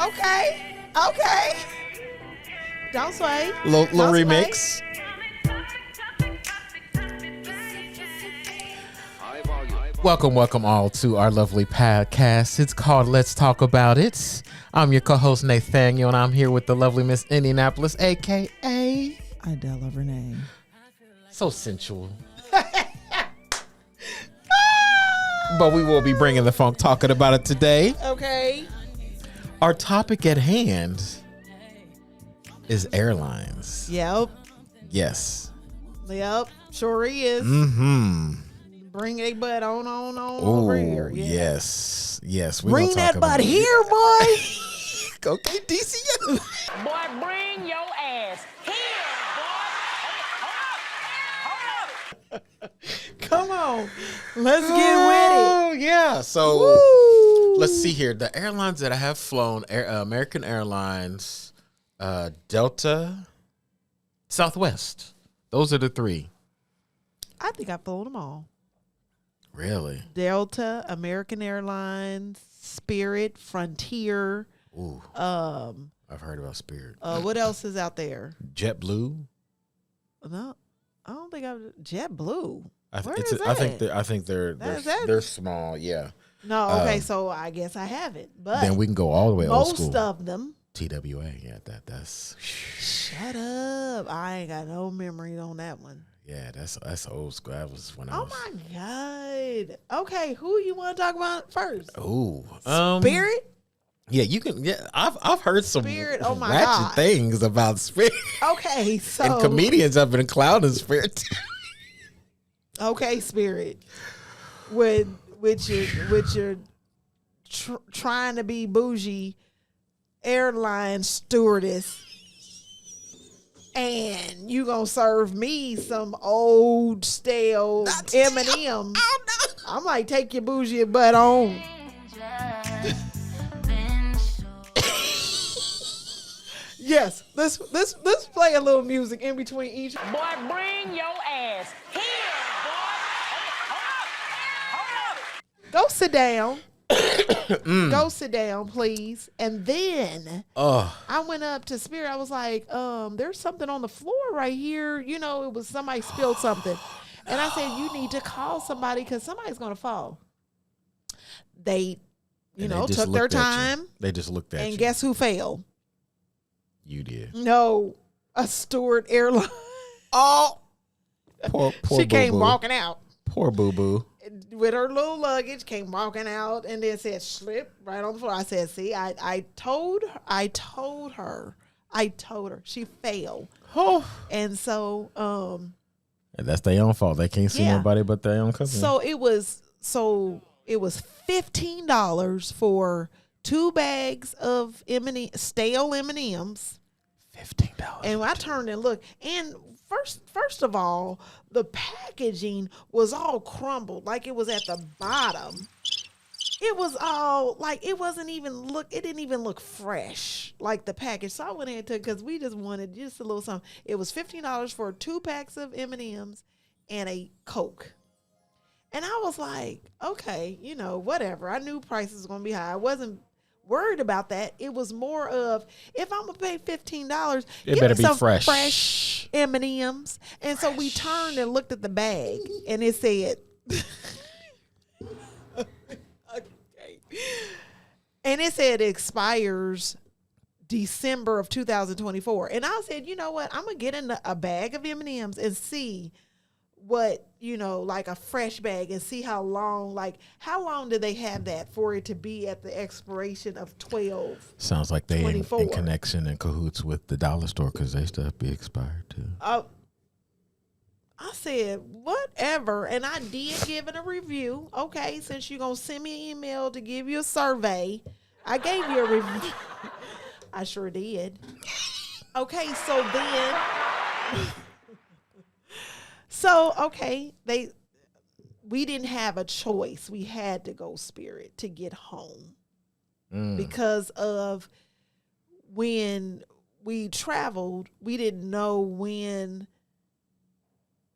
Okay. Okay. Don't sway. Little Don't remix. sway. Welcome all to our lovely podcast. It's called Let's Talk About It. I'm your co-host Nathaniel, and I'm here with the lovely Miss Indianapolis, a.k.a. Idella Renee. So sensual. But we will be bringing the funk, talking about it today. Okay. Our topic at hand is airlines. Yep. Yes. Yep. Sure is. Mm-hmm. Bring a butt on over here. Yeah. Yes. Yes. Bring that butt here, boy. Okay, DC. Boy, bring your ass here, boy. Come on. Let's get with Oh, yeah. So Woo. let's see here. The airlines that I have flown, American Airlines, Delta, Southwest. Those are the three. I think I've flown them all. Really? Delta, American Airlines, Spirit, Frontier. Ooh. I've heard about Spirit. What else is out there? JetBlue. No, I don't think I've JetBlue. I that? think they're small. Yeah. No, okay, so I guess I haven't. But Then we can go all the way old school. most of them. TWA. Yeah, that's. Shut up! I ain't got no memory on that one. Yeah, that's old school. That was when I Oh was. my god! Okay, who you want to talk about first? Ooh. Spirit. Yeah, you can. Yeah, I've heard some Spirit, oh my ratchet God. things about Spirit, Okay, so and comedians have been clowning Spirit. okay, Spirit, with your trying to be bougie airline stewardess, and you gonna serve me some old stale M&M. I'm like, take your bougie butt on. Yes, let's play a little music in between each. Boy, bring your ass here, boy. Hold up. Go sit down. Go sit down, please. And then I went up to Spirit. I was like, there's something on the floor right here. You know, it was somebody spilled something. And I said, you need to call somebody because somebody's going to fall. They, took their time. They just looked at you. And guess who failed? You did. No, a Stewart airline. Oh, poor She came boo-boo. walking out. Poor boo boo. With her little luggage, came walking out and then said, slip right on the floor. I said, see, I told her. She failed. Oh. And so, And that's their own fault. They can't sue Yeah. nobody but their own company. so it was $15 for 2 bags of stale M&Ms. $15. And I turned and looked, and first of all, the packaging was all crumbled, like it was at the bottom. It was all like it didn't even look fresh, like the package. So I went ahead and took, because we just wanted just a little something. It was $15 for 2 packs of M&Ms and a Coke. And I was like, okay, whatever. I knew prices was gonna be high. I wasn't worried about that. It was more of, if I'm gonna pay $15, It give better me be some fresh. M&Ms. And so we turned and looked at the bag, and it said, okay, and it said it expires December of 2024. And I said, you know what? I'm gonna get in a bag of M&Ms and see what, like a fresh bag, and see how long do they have that for it to be at the expiration of 12. Sounds like they in 24. connection and cahoots with the dollar store, because they stuff be expired too. I said, whatever. And I did give it a review. Okay, since you're going to send me an email to give you a survey, I gave you a review. I sure did. Okay, so then... we didn't have a choice. We had to go Spirit to get home because of when we traveled. We didn't know when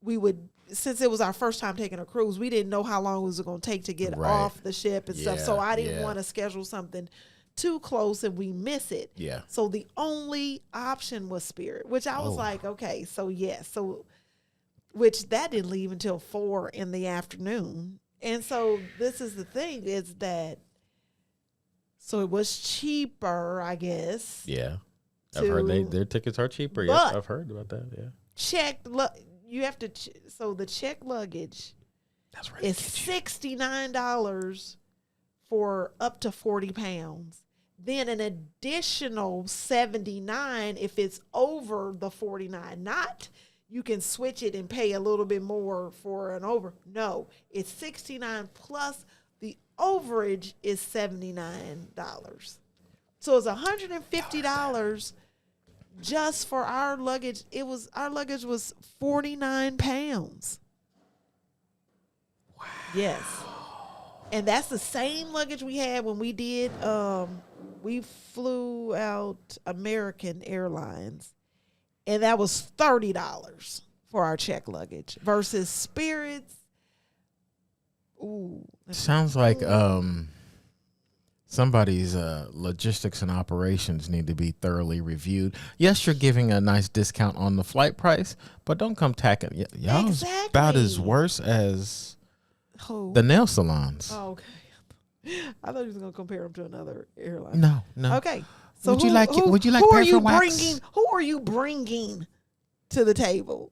we would, since it was our first time taking a cruise, we didn't know how long it was going to take to get off the ship and stuff. So I didn't want to schedule something too close and we miss it. Yeah. So the only option was Spirit, which I was Oh. like, okay, so yes. So, which that didn't leave until 4 in the afternoon. And so this is the thing is that, so it was cheaper, I guess. Yeah. I've heard their tickets are cheaper. Yes, But- I've heard about that. Yeah. You have to, so the check luggage That's right. is $69 for up to 40 pounds. Then an additional 79 if it's over the 49. Not you can switch it and pay a little bit more for an over. No, it's 69 plus the overage is $79. So it's $150 just for our luggage. Our luggage was 49 pounds. Wow. Yes. And that's the same luggage we had when we did we flew out American Airlines, and that was $30 for our check luggage versus Spirit's. Ooh. Sounds like somebody's logistics and operations need to be thoroughly reviewed. Yes, you're giving a nice discount on the flight price, but don't come tacking. Y'all is about as Exactly. worse as Who? the nail salons. Oh, okay. I thought you was gonna compare them to another airline. No, no. Okay. So Would you like who are paraffin you wax? bringing? Who are you bringing to the table?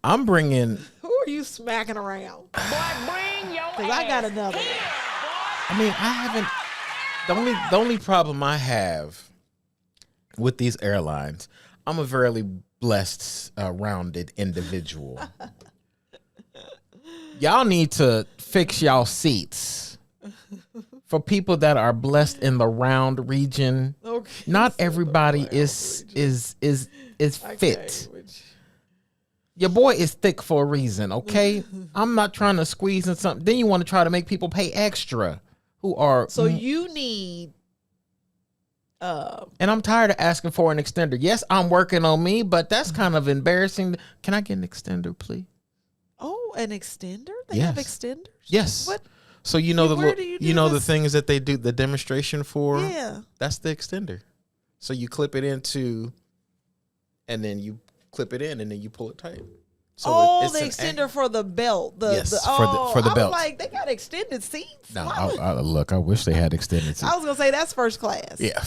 I'm bringing. Who are you smacking around? Boy, bring your ass. Because I got another. Here, I mean, I haven't. The only problem I have with these airlines, I'm a very blessed, rounded individual. Y'all need to fix y'all seats for people that are blessed in the round region. Okay. Not everybody is fit. Your boy is thick for a reason, okay? I'm not trying to squeeze in something. Then you want to try to make people pay extra who are. So you need. And I'm tired of asking for an extender. Yes, I'm working on me, but that's kind of embarrassing. Can I get an extender, please? Oh, an extender? They have Yes. extenders? Yes. What? So you know Where do you do the this? things that they do the demonstration for. Yeah. That's the extender. So you clip it into, and then you clip it in, and then you pull it tight. So the an extender for the belt. Yes, the, for the I belt. was like, they got extended seats. No, Why would- look, I wish they had extended seats. I was gonna say that's first class. Yeah,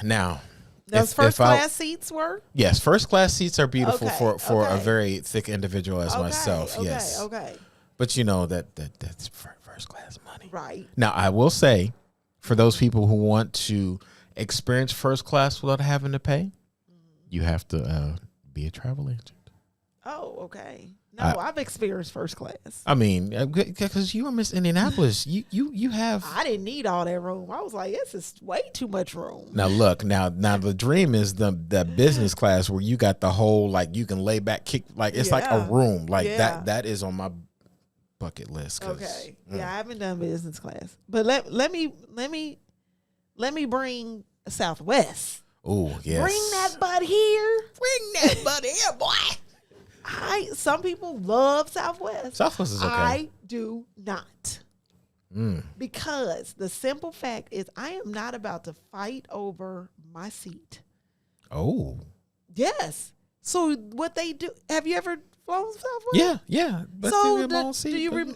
now. Those first class seats were. Yes, first class seats are beautiful Okay, for a okay. very thick individual as Okay, myself. okay, Yes, Okay. but you know that's first class money. Right. Now, I will say, for those people who want to experience first class without having to pay, you have to be a travel agent. Oh, okay. No, I've experienced first class. I mean, because you are Miss Indianapolis, you have. I didn't need all that room. I was like, this is way too much room. Now look, now the dream is the business class where you got the whole, like, you can lay back, kick, like it's like a Yeah. room, like Yeah. that is on my bucket list. 'Cause, Okay. Yeah, I haven't done business class, but let me bring Southwest. Oh yes, Bring that butt here. bring that buddy here, boy. Some people love Southwest. Southwest is okay. I do not. Because the simple fact is I am not about to fight over my seat. Oh Yes. So what they do, have you ever flown Southwest? yeah. But So do do you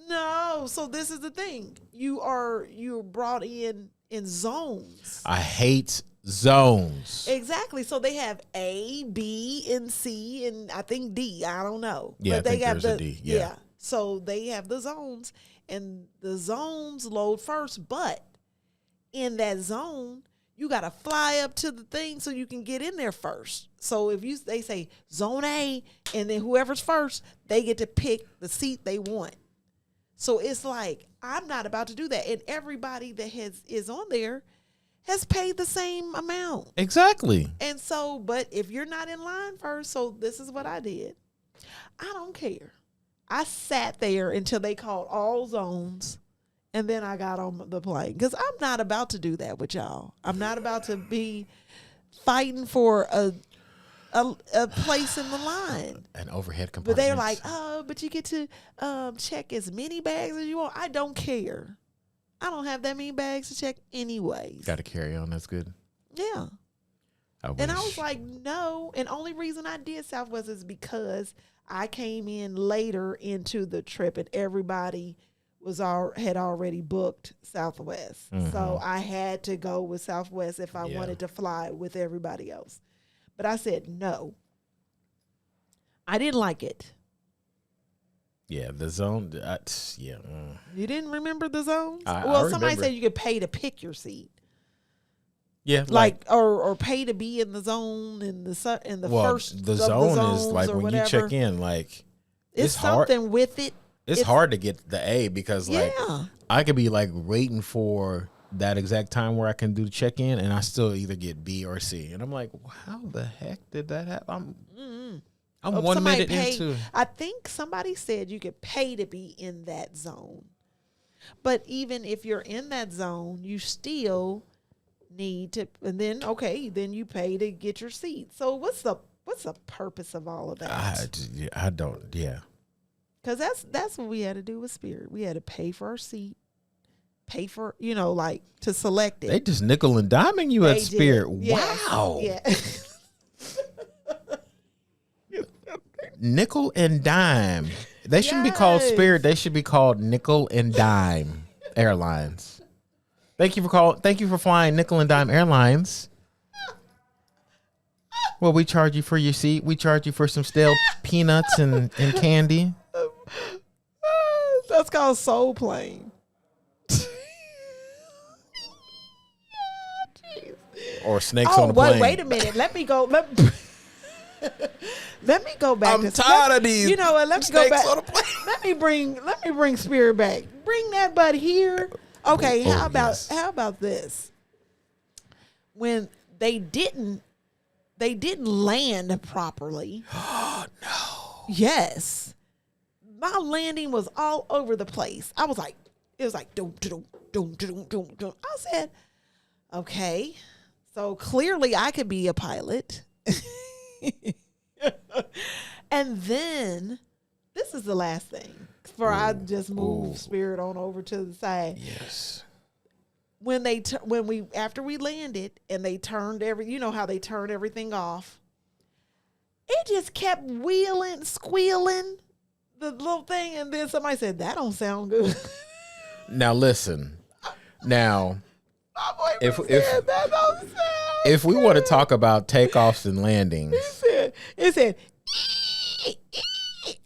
no, so this is the thing. You're brought in zones. I hate zones. Exactly. So they have A, B, and C, and I think D. I don't know. Yeah, But I they think have there's a D, yeah. So they have the zones, and the zones load first. But in that zone, you got to fly up to the thing so you can get in there first. So if they say zone A, and then whoever's first, they get to pick the seat they want. So it's like, I'm not about to do that. And everybody that is on there has paid the same amount. Exactly. And so, but if you're not in line first, so this is what I did. I don't care. I sat there until they called all zones, and then I got on the plane. Because I'm not about to do that with y'all. I'm not about to be fighting for a place in the line. An overhead But compartment. they're like, oh, but you get to check as many bags as you want. I don't care. I don't have that many bags to check anyways. Got to carry on. That's good. Yeah. And I was like, no. And only reason I did Southwest is because I came in later into the trip and everybody had already booked Southwest. So I had to go with Southwest if I wanted to fly with everybody else. But I said no. I didn't like it. Yeah, the zone. You didn't remember the zones? I somebody remember. said you could pay to pick your seat. Yeah, or pay to be in the zone in the first. The of zone the is like or when whatever. you check in, like It's hard. something with it. It's hard to get the A because like Yeah. I could be like waiting for that exact time where I can do check in, and I still either get B or C, and I'm like, how the heck did that happen? I'm 1 minute into. I think somebody said you could pay to be in that zone, but even if you're in that zone, you still need to. And then you pay to get your seat. So what's the purpose of all of that? I don't. Yeah. Because that's what we had to do with Spirit. We had to pay for our seat, pay for, like to select it. They just nickel and diming you at They Spirit. did. Yes. Wow. Yeah. Nickel and dime. They shouldn't be called Yes. Spirit. They should be called Nickel and Dime Airlines. Thank you for flying Nickel and Dime Airlines. Well, we charge you for your seat. We charge you for some stale peanuts and candy. That's called soul plane. Or snakes on a plane. Wait a minute. Let me go. Let me go back. I'm tired of these. You know what? Let me go snakes back. on a plane. Let me bring Spirit back. Bring that butt here. Okay. How about this? When they didn't land properly. Oh no. Yes. My landing was all over the place. I was like, it was like doom, doom, doom, doom, doom, doom. I said, okay, so clearly I could be a pilot. And then this is the last thing before I just move Spirit on over to the side. Yes. After we landed and they turned how they turn everything off, it just kept wheeling, squealing, the little thing, and then somebody said, that don't sound good. Now listen. Now My boyfriend said, that don't sound if we want to talk about takeoffs and landings. It said,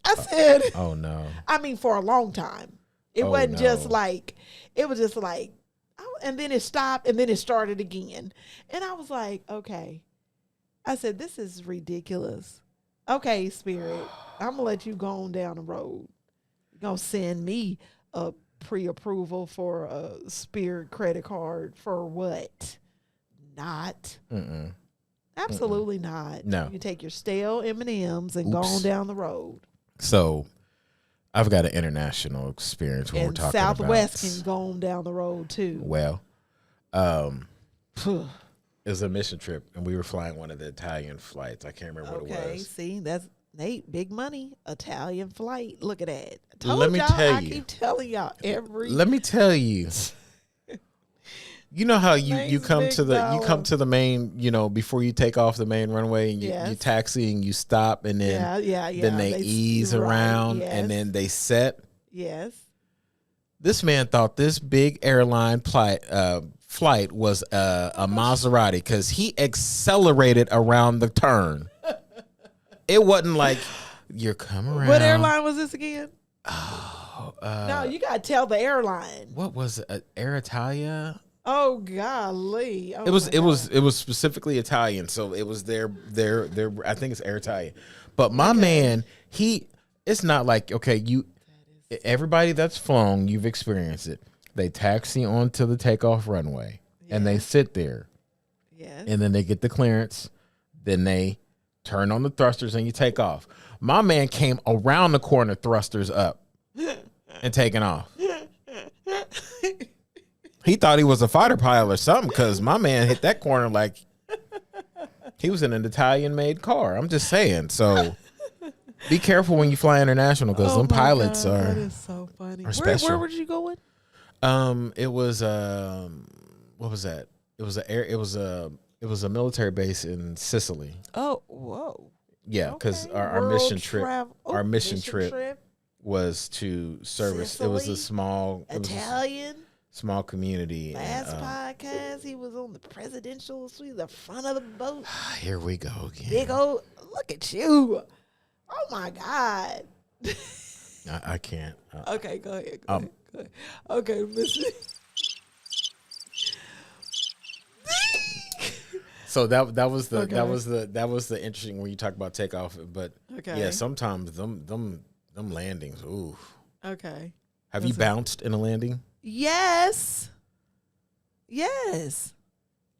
I said, Oh no. I mean, for a long time. It wasn't just like, it was just like, and then it stopped and then it started again. And I was like, okay. I said, this is ridiculous. Okay, Spirit, I'm going to let you go on down the road. You're going to send me a pre-approval for a Spirit credit card for what? Not. Absolutely not. No. You take your stale M&Ms and go on down the road. So I've got an international experience when we're And talking Southwest about. can go on down the road too. Well, it was a mission trip, and we were flying one of the Italian flights. I can't remember what it Okay, was. see, that's Nate, big money, Italian flight. Look at that. Let me tell I you. keep telling y'all every. Let me tell you. You know how you Name's come Big to the Dollar. main, before you take off the main runway and you Yes. taxi and you stop and then yeah. then they ease right, around yes, and then they set. yes. This man thought this big airline flight was a Maserati because he accelerated around the turn. It wasn't like you're coming around. What airline was this again? Oh, No, you gotta tell the airline. what was it? Air Italia? Oh golly! Oh, It was my God. it was specifically Italian, so it was their I think it's Air Italia. But my man, it's not like everybody that's flown, you've experienced it. They taxi onto the takeoff runway and they sit there. Yes. And then they get the clearance, then they turn on the thrusters and you take off. My man came around the corner, thrusters up and taking off. He thought he was a fighter pilot or something because my man hit that corner like he was in an Italian-made car. I'm just saying. So be careful when you fly international because them my pilots God, are that is so funny. special. Where were you going? It was what was that? It was a military base in Sicily. Oh, whoa. Yeah, because Okay. our World mission trip, travel- oh, our mission trip was to service. It was Sicily, a small Italian. small community. Last And, podcast, he was on the presidential suite, the front of the boat. here we go again. Big old, look at you. Oh my God. I can't. Okay, go ahead. Go ahead. Okay, listen. So that was the Okay. that was the interesting when you talk about takeoff. But Okay. yeah, sometimes them landings. Ooh. Okay. Have you bounced in a landing? Yes. Yes.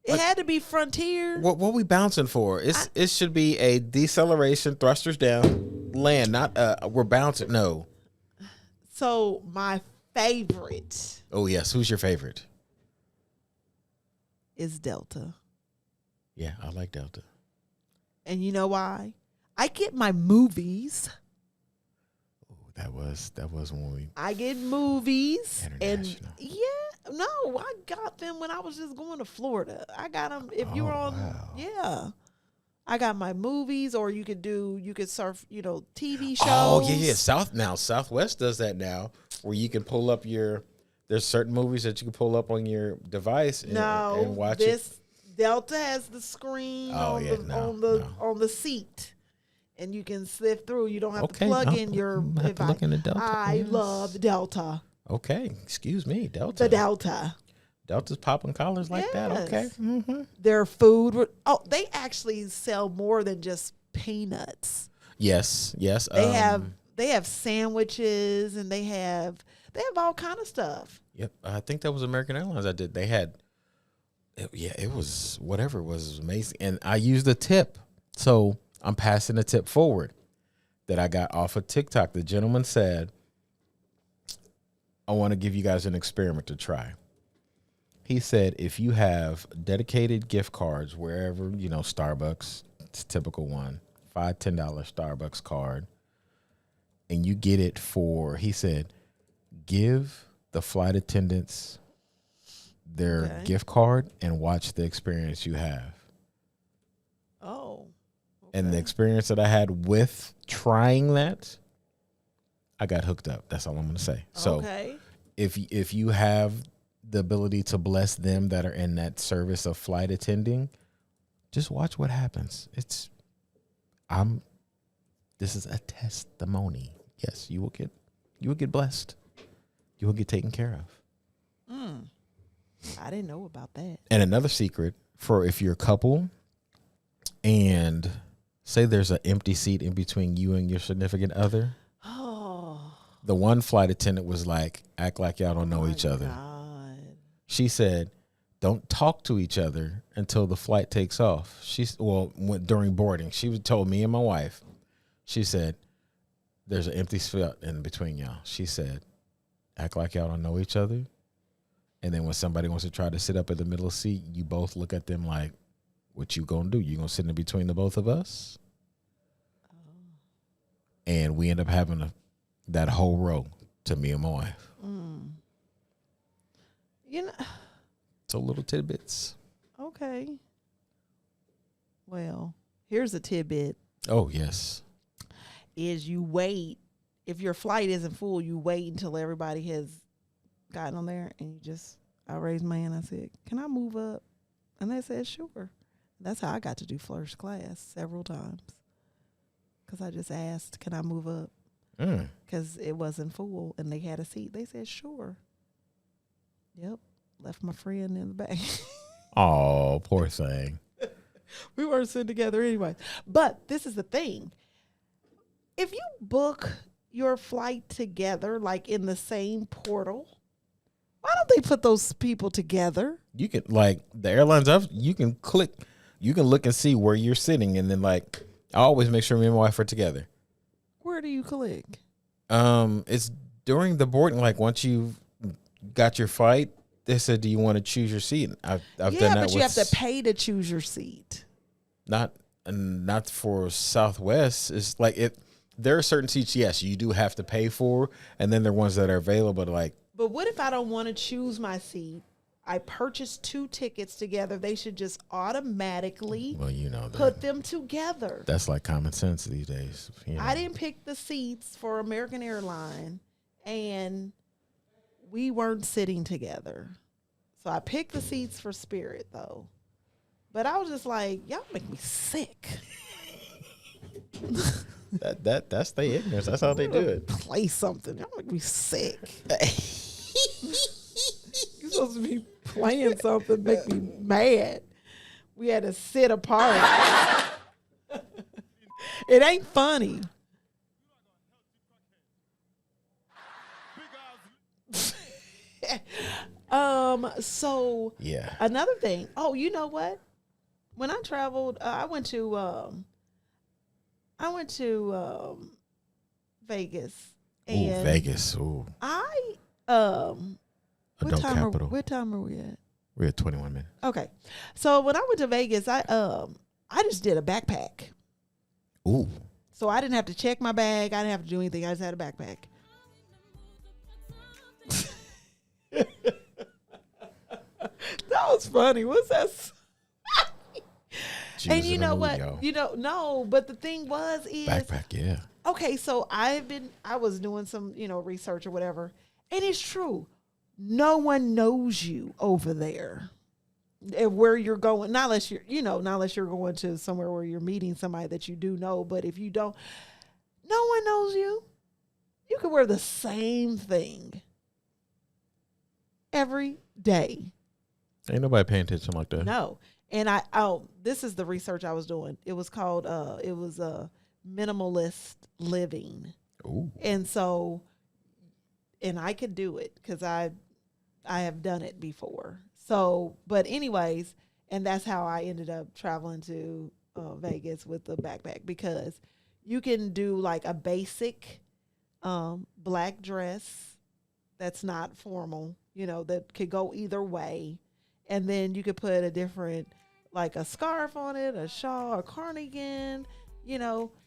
It had to be Frontier. What we bouncing for? It should be a deceleration, thrusters down, land. Not we're bouncing. No. So my favorite Oh yes. Who's your favorite? is Delta. Yeah, I like Delta. And you know why? I get my movies. That was when we I get movies. And International. yeah, no, I got them when I was just going to Florida. I got them if you were on, wow. yeah. I got my movies, or you could surf, TV shows. Oh yeah. Southwest does that now, where you can pull up there's certain movies that you can pull up on your device and watch it. Delta has the screen on the seat, and you can slip through. You don't have to plug in your. I'm gonna have to look into Delta. I Yes. love Delta. Okay, excuse me, Delta. The Delta. Delta's popping collars like that. Okay. Yes. Mm-hmm. Their food. Oh, they actually sell more than just peanuts. Yes. They have sandwiches, and they have all kind of stuff. Yep. I think that was American Airlines. I did. They had. It was whatever. It was amazing, and I used a tip, so I'm passing a tip forward that I got off of TikTok. The gentleman said, "I want to give you guys an experiment to try." He said, if you have dedicated gift cards wherever, Starbucks, it's a typical one, $5-10 Starbucks card, and you get it he said, give the flight attendants their gift card and watch the experience you have. Oh. And the experience that I had with trying that, I got hooked up. That's all I'm going to say. So if you have the ability to bless them that are in that service of flight attending, just watch what happens. This is a testimony. Yes, you will get blessed. You will get taken care of. I didn't know about that. And another secret for if you're a couple and say there's an empty seat in between you and your significant other. Oh. The one flight attendant was like, act like y'all don't know each other. God. She said, don't talk to each other until the flight takes off. During boarding, she told me and my wife, she said, there's an empty seat in between y'all. She said, act like y'all don't know each other. And then when somebody wants to try to sit up at the middle seat, you both look at them like, what you gonna do? You gonna sit in between the both of us? And we end up having that whole row to me and my wife. So little tidbits. Okay. Well, here's a tidbit. Oh, yes. Is you wait. If your flight isn't full, you wait until everybody has gotten on there, and I raised my hand. I said, can I move up? And they said, sure. That's how I got to do first class several times. Because I just asked, can I move up? Because it wasn't full, and they had a seat. They said, sure. Yep. Left my friend in the back. Oh, poor thing. We weren't sitting together anyway. But this is the thing. If you book your flight together, like in the same portal, why don't they put those people together? You can, like, the airlines, you can click, you can look and see where you're sitting. And then, like, I always make sure me and my wife are together. Where do you click? It's during the boarding, like, once you've got your flight, they said, do you want to choose your seat? I've done that. Yeah, but you have to pay to choose your seat. Not for Southwest. It's like there are certain seats, yes, you do have to pay for, and then there are ones that are available to, like, But what if I don't want to choose my seat? I purchased 2 tickets together. They should just automatically put them together. That's like common sense these days. I didn't pick the seats for American Airline, and we weren't sitting together. So I picked the seats for Spirit, though. But I was just like, y'all make me sick. That's their ignorance. That's how they do it. Play something. Y'all make me sick. You're supposed to be playing something make me mad. We had to sit apart. It ain't funny. So yeah. Another thing. Oh, you know what? When I traveled, I went to Vegas. Ooh, Vegas. Ooh. Adult capital. What time are we at? We're at 21 minutes. Okay. So when I went to Vegas, I just did a backpack. Ooh. So I didn't have to check my bag. I didn't have to do anything. I just had a backpack. That was funny. What's that? And you know what? Yo. No, but the thing is backpack, yeah. Okay, so I was doing some, research or whatever, and it's true. No one knows you over there. And where you're going, not unless you're going to somewhere where you're meeting somebody that you do know, but if you don't, no one knows you. You can wear the same thing every day. Ain't nobody paying attention like that. No. And this is the research I was doing. It was called minimalist living. Ooh. And so, and I could do it because I have done it before. So, but anyways, and that's how I ended up traveling to Vegas with the backpack, because you can do like a basic black dress that's not formal, that could go either way. And then you could put a different, like a scarf on it, a shawl, a cardigan.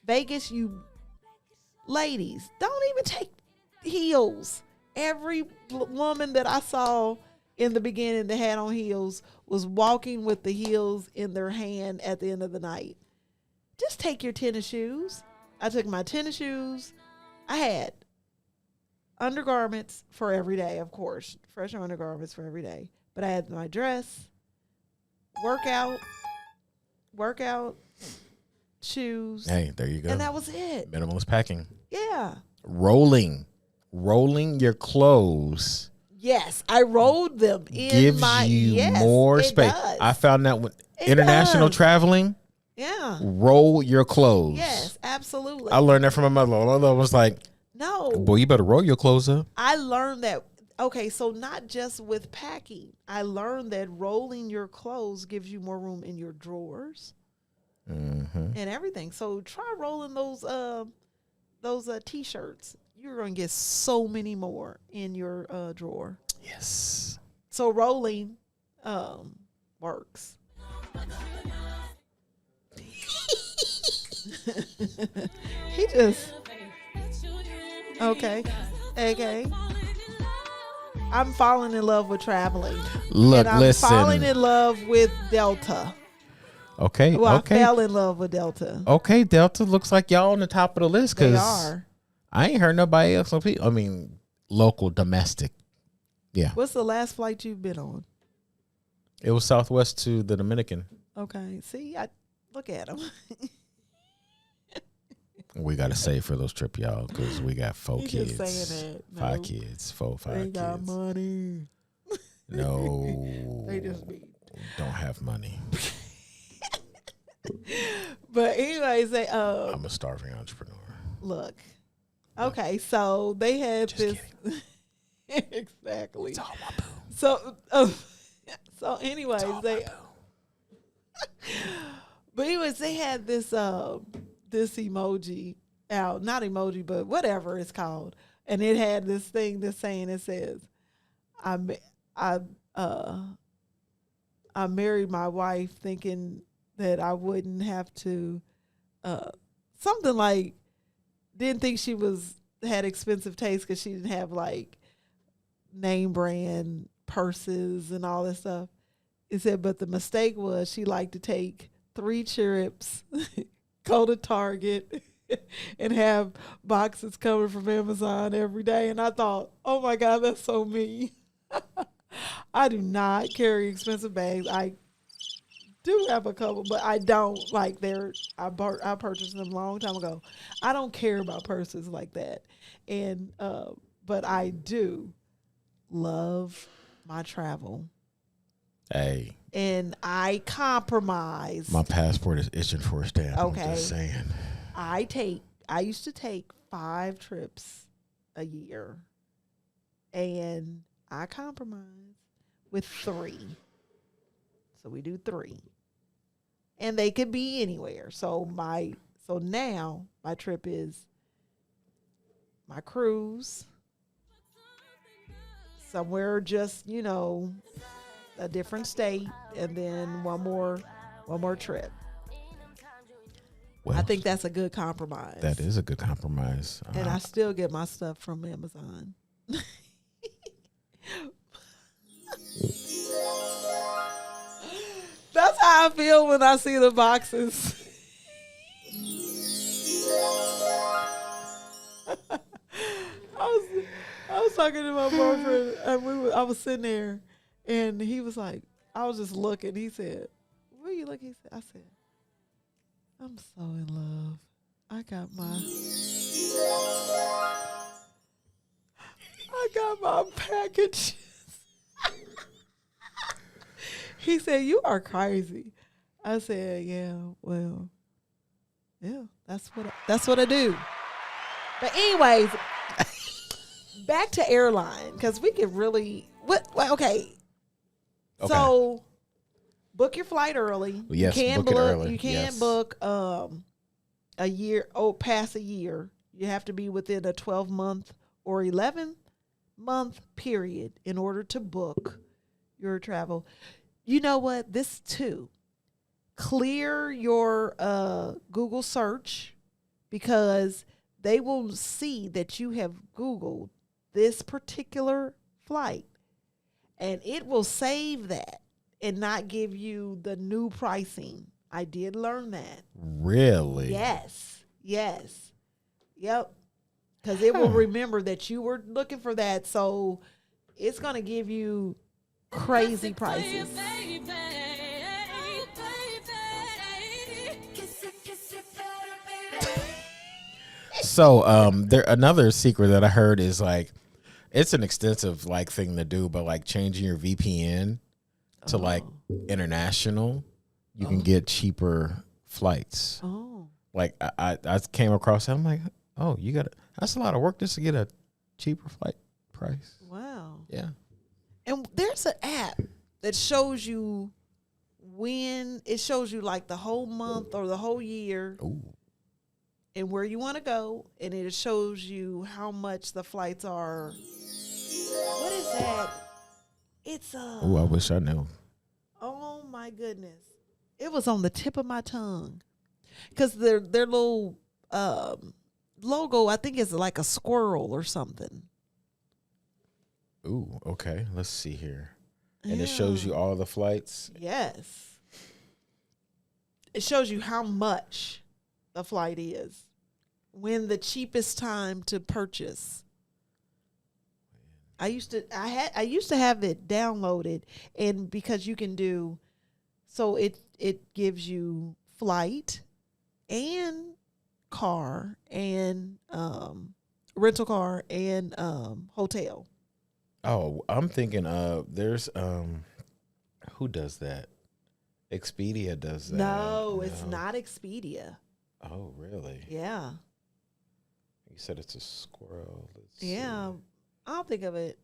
Vegas, you ladies, don't even take heels. Every woman that I saw in the beginning that had on heels was walking with the heels in their hand at the end of the night. Just take your tennis shoes. I took my tennis shoes. I had undergarments for every day, of course. Fresh undergarments for every day. But I had my dress, workout shoes. Hey, there you go. And that was it. Minimalist packing. Yeah. Rolling your clothes. Yes, I rolled them in gives you more space. Does. I found that when international traveling. Yeah. Roll your clothes. Yes, absolutely. I learned that from my mother. My mother was like, no. Boy, you better roll your clothes up. I learned that. Okay, so not just with packing. I learned that rolling your clothes gives you more room in your drawers and everything. So try rolling those T-shirts. You're going to get so many more in your drawer. Yes. So rolling works. He just... Okay. I'm falling in love with traveling. Look, and I'm falling in love with Delta. Okay. Well, okay. I fell in love with Delta. Okay, Delta looks like y'all on the top of the list, because they are. I ain't heard nobody else. I mean, local, domestic. Yeah. What's the last flight you've been on? It was Southwest to the Dominican. Okay. See, I look at them. We got to save for those trips, y'all, because we got 4 kids. Just saying that. No. 5 kids. 5 they kids. got money. No. They just don't have money. But anyways, I'm a starving entrepreneur. Look. Okay, so they had Just this. Exactly. It's all my boo. So anyways, they had this this emoji out, not emoji, but whatever it's called, and it had this thing that's saying, it says, I married my wife thinking that I wouldn't have to something like, didn't think she had expensive taste because she didn't have like name brand purses and all that stuff. It said, but the mistake was she liked to take 3 trips, go to Target, and have boxes coming from Amazon every day. And I thought, oh my God, that's so me. I do not carry expensive bags. I do have a couple, but I don't like I purchased them a long time ago. I don't care about purses like that. And but I do love my travel. Hey. And I compromise. My passport is itching for a stamp. Okay. I'm just saying. I used to take 5 trips a year, and I compromise with 3. So we do 3, and they could be anywhere. So now my trip is my cruise somewhere, just a different state, and then one more trip. Well, I think that's a good compromise. That is a good compromise. And I still get my stuff from Amazon. That's how I feel when I see the boxes. I was talking to my boyfriend, and I was sitting there, and he was like, I was just looking. He said, "Where you looking?" He said, I said, "I'm so in love. I got my packages." He said, "You are crazy." I said, "Yeah, well, yeah, that's what I do." But anyways, back to Airline, because we could really okay. So book your flight early. Yes, you can book it early. You can Yes. book a year. Past a year, you have to be within a 12-month or 11-month period in order to book your travel. You know what? This too. Clear your Google search, because they will see that you have Googled this particular flight, and it will save that and not give you the new pricing. I did learn that. Really? Yes. Yep. Because it will remember that you were looking for that, so it's going to give you crazy prices. So there another secret that I heard is like, it's an extensive like thing to do, but like changing your VPN to like international, you can get cheaper flights. Oh. Like I came across that, I'm like, oh, that's a lot of work just to get a cheaper flight price. Wow. Yeah. And there's an app that shows you when it shows you like the whole month or the whole year. Ooh. And where you want to go, and it shows you how much the flights are. What is that? It's Oh, I wish I knew. Oh my goodness. It was on the tip of my tongue. Cuz their little logo, I think, is like a squirrel or something. Ooh, okay. Let's see here. And it shows you all the flights. Yes. It shows you how much the flight is, when the cheapest time to purchase. I used to have it downloaded, and because you can do, so it gives you flight and car and rental car and hotel. Oh, I'm thinking there's who does that? Expedia does that. No, it's not Expedia. Oh, really? Yeah. You said it's a squirrel. Let's Yeah. see. I'll think of it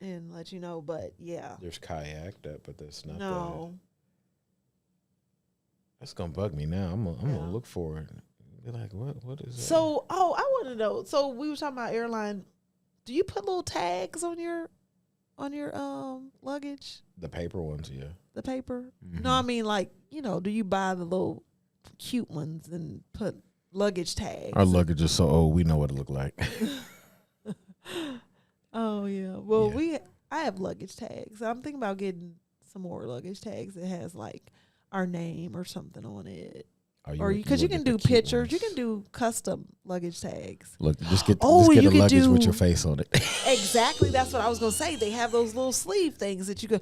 and let you know, but yeah. There's kayak, but that's not No. That's gonna bug me now. I'm gonna look for it. Be like, what is that? So, I want to know. So we were talking about Airline. Do you put little tags on your luggage? The paper ones, yeah. The paper? Mm-hmm. No, I mean, like, do you buy the little cute ones and put luggage tags? Our luggage is so old, we know what it look like. Oh yeah. Well, Yeah. I have luggage tags. I'm thinking about getting some more luggage tags that has like our name or something on it. Oh, Or because you can do pictures, you can do custom luggage tags. Look, just get Oh, a you could luggage with do- your face on it. Exactly. That's what I was gonna say. They have those little sleeve things that you can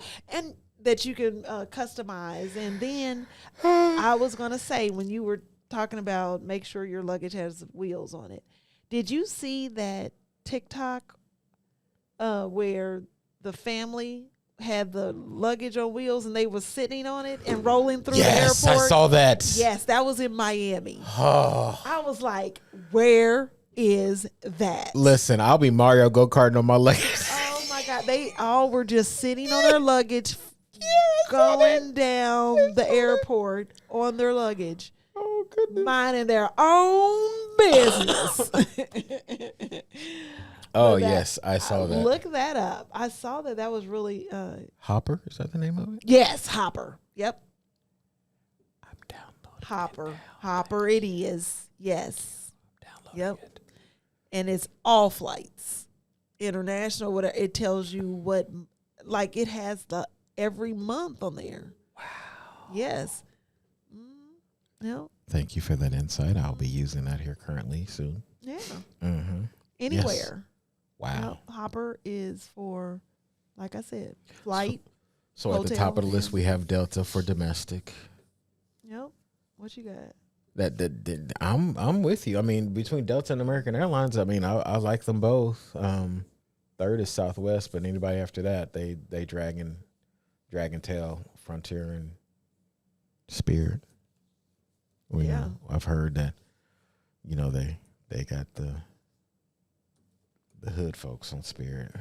customize. And then I was gonna say, when you were talking about make sure your luggage has wheels on it, did you see that TikTok where the family had the luggage on wheels and they was sitting on it and rolling through the Yes, airport? I saw that. Yes, that was in Miami. Oh. I was like, where is that? Listen, I'll be Mario go-karting on my luggage. Oh my God. They all were just sitting on their luggage, going down the airport on their luggage, Oh, goodness. minding their own business. Oh, But that- yes, I saw that. Look that up. I saw that. That was really, Hopper, is that the name of it? yes, Hopper. Yep. I'm downloading Hopper it is. Yes. Yep. it. And it's all flights, international, whatever. It tells you what, like it has the every month on there. Wow. Yes. Yep. Thank you for that insight. I'll be using that here currently soon. Yeah. Mm-hmm. Anywhere. Wow. Yep. Hopper is for, like I said, flight. So at the top of the list, we have Delta for domestic. Yep. What you got? That I'm with you. I mean, between Delta and American Airlines, I mean, I like them both. Third is Southwest, but anybody after that, they Dragon Tail, Frontier, and Spirit. Well, Yeah. you know, I've heard that, you know, they got the hood folks on Spirit,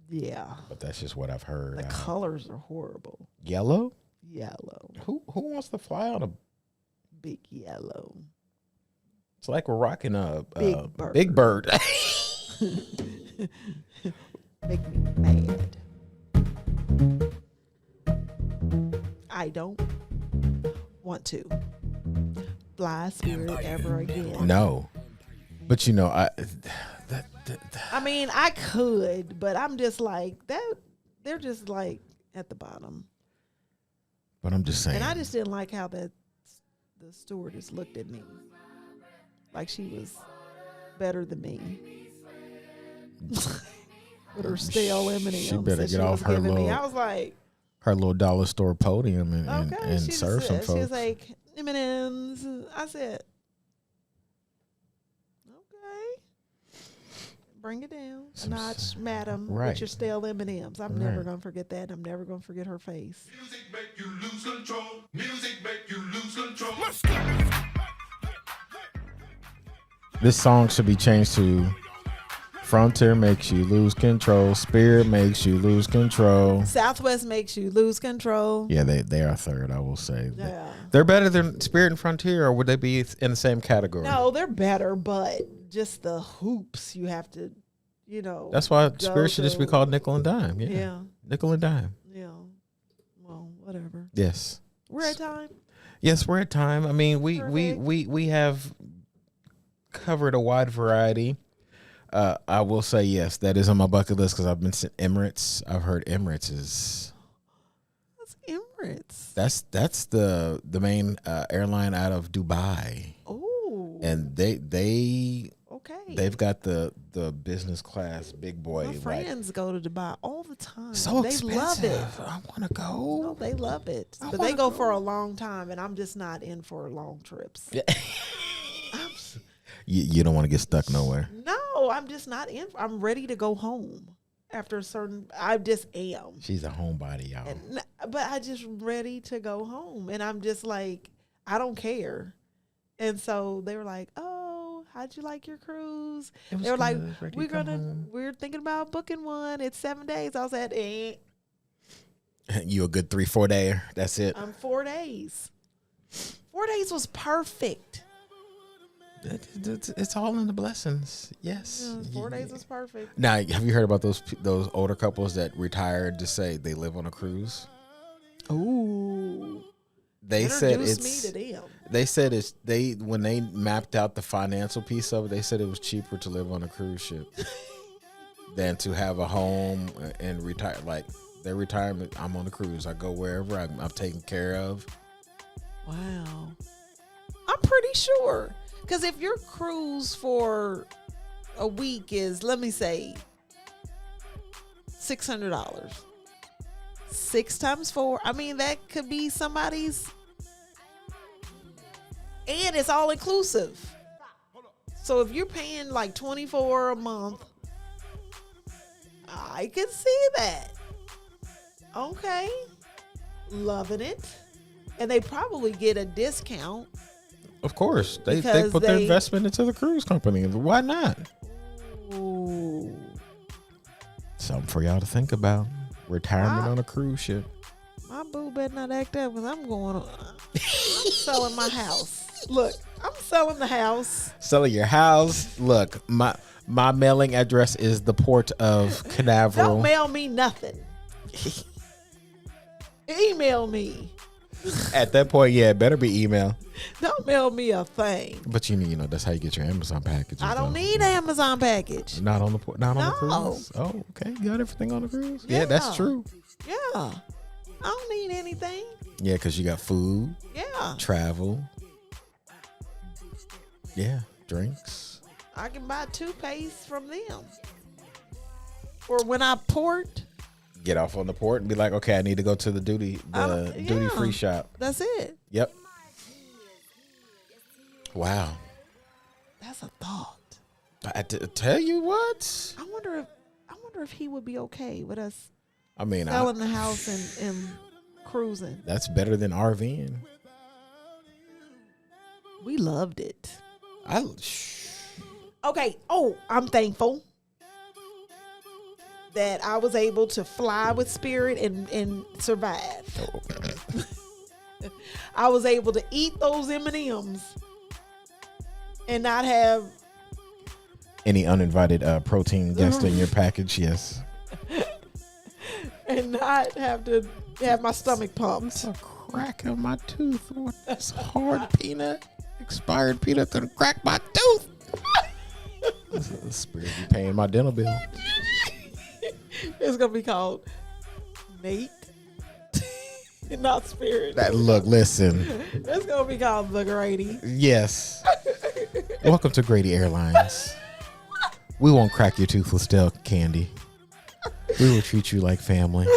Yeah. but that's just what I've heard. The colors are horrible. Yellow? Yellow. Who wants to fly on a? Big yellow. It's like we're rocking a Big bird. Big Bird. Make me mad. I don't want to fly Spirit ever again. No, but you know, I mean, I could, but I'm just like that. They're just like at the bottom, but I'm just saying. and I just didn't like how the stewardess looked at me, like she was better than me. With her stale M&Ms. She better that get off was her giving me. little- I was like, her little dollar store podium and okay. She serve some said, folks. she was like, M&Ms. I said, okay. Bring it down a notch, madam, Right. with your stale M&Ms. I'm never going to forget that. I'm never going to forget her face. Music make you lose control. Music make you lose control. This song should be changed to Frontier makes you lose control. Spirit makes you lose control. Southwest makes you lose control. Yeah, they are third, I will say. Yeah. They're better than Spirit and Frontier, or would they be in the same category? No, they're better, but just the hoops you have to, you know. That's why go Spirit should just be through. called Nickel and Dime. Yeah. Yeah. Nickel and Dime. Yeah. Well, whatever. Yes. We're at time. Yes, we're at time. I mean, Perfect. we have covered a wide variety. I will say yes, that is on my bucket list because I've been to Emirates. I've heard Emirates is That's Emirates. that's the main airline out of Dubai, Oh. and they've Okay. got the business class big boy. My like, friends go to Dubai all the time. so they expensive. love it. I want to No, go. they love it. I But they wanna go go. for a long time, and I'm just not in for long trips. You don't want to get stuck nowhere. No, I'm just not in. I'm ready to go home after a certain. I just am. She's a homebody, y'all. But I just ready to go home, and I'm just like, I don't care. And so they were like, "Oh, how'd you like your cruise?" It was They were like, good. Ready to come home. we're thinking about booking one. It's 7 days. I was at, You a good 3-4 day. That's it. I'm 4 days. 4 days was perfect. It's all in the blessings. Yes. Yeah, 4 days was perfect. Now, have you heard about those older couples that retired to say they live on a cruise? Ooh. They said Introduce it's. me to them. They said it's when they mapped out the financial piece of it. They said it was cheaper to live on a cruise ship than to have a home and retire. Like their retirement, I'm on a cruise. I go wherever I'm taken care of. Wow. I'm pretty sure. Because if your cruise for a week is, let me say, $600. 6 times 4. I mean, that could be somebody's. And it's all inclusive. So if you're paying like $24 a month, I can see that. Okay. Loving it. And they probably get a discount. Of course. They Because put their investment into the cruise company. Why not? Ooh. Something for y'all to think about. Retirement on a cruise ship. My boo better not act up because I'm going on. I'm selling my house. Look, I'm selling the house. Selling your house. Look, my mailing address is the port of Canaveral. Don't mail me nothing. Email me. At that point, yeah, it better be email. Don't mail me a thing. But you know that's how you get your Amazon packages. I don't though. need an Amazon package. Not on the port. Not on the No. cruise. Oh, okay. You got everything on the cruise. Yeah, that's Yeah. true. Yeah. I don't need anything. Yeah, because you got food, Yeah. travel. Yeah, drinks. I can buy toothpaste from them. Or when I port, Get off on the port and be like, okay, I need to go to the duty free shop. that's it. Yep. Wow. That's a thought. I tell you what. I wonder if he would be okay with us I mean, selling the house and cruising. that's better than RVing. We loved it. Shh. Okay. Oh, I'm thankful that I was able to fly with Spirit and survive. I was able to eat those M&Ms and not have Any uninvited protein guest in your package? Yes. and not have to have my stomach pumped. A crack of my tooth. What? That's hard peanut. Expired peanut gonna crack my tooth. The Spirit be paying my dental bill. It's gonna be called Nate, not Spirit. Listen. It's gonna be called the Grady. Yes. Welcome to Grady Airlines. We won't crack your tooth with stale candy. We will treat you like family.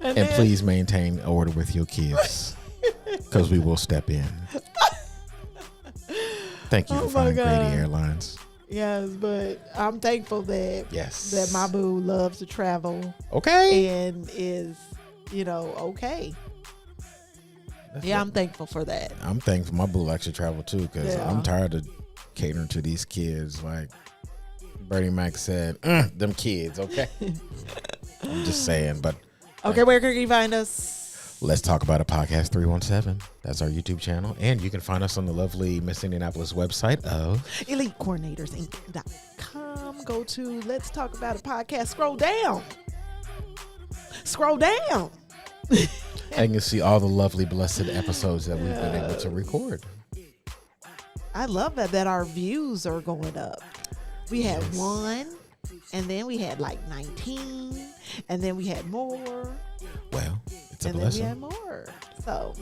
And then- please maintain order with your kids, because we will step in. Thank you Oh for my flying God. Grady Airlines. Yes, but I'm thankful that Yes. that my boo loves to travel Okay. and is, okay. Yeah, I'm thankful for that. I'm thankful my boo likes to travel too, because Yeah. I'm tired of catering to these kids. Like Bernie Mac said, them kids, okay? I'm just saying, but Okay, where can you find us? Let's Talk About It Podcast 317. That's our YouTube channel. And you can find us on the lovely Miss Indianapolis website of EliteCoordinatorsInc.com. Go to Let's Talk About It podcast. Scroll down. Scroll down. and you'll see all the lovely, blessed episodes that we've been able to record. I love that our views are going up. We had 1, and then we had like 19, and then we had more, Well, it's a and then we blessing. had more. So,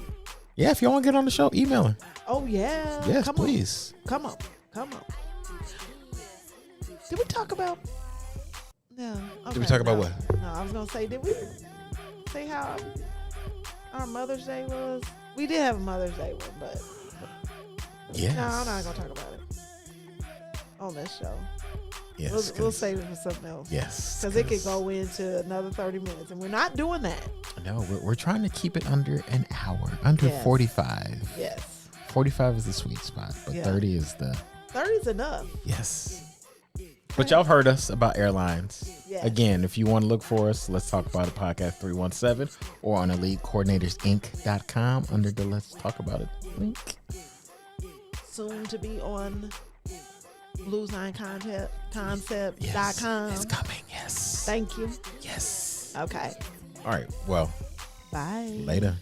Yeah, if you want to get on the show, email her. oh yeah. Yes, Come please. On. Come on. Did we talk about? No. Did we okay, talk about no. what? No, I was gonna say, did we say how our Mother's Day was? We did have a Mother's Day one, but Yes. no, I'm not gonna talk about it on this show. Yes. We'll save it for something else. Yes. Because it could go into another 30 minutes, and we're not doing that. No, we're trying to keep it under an hour, under Yes. 45. Yes. 45 is the sweet spot, but Yeah. 30 is the 30 is enough. yes. But y'all have heard us about airlines. Yes. Again, if you want to look for us, Let's Talk About It Podcast 317 or on EliteCoordinatorsInc.com under the Let's Talk About It link. Soon to be on BlueSignConcept.com. Yes, it's coming. Yes. Thank you. Yes. Okay. All right. Well, Bye. later.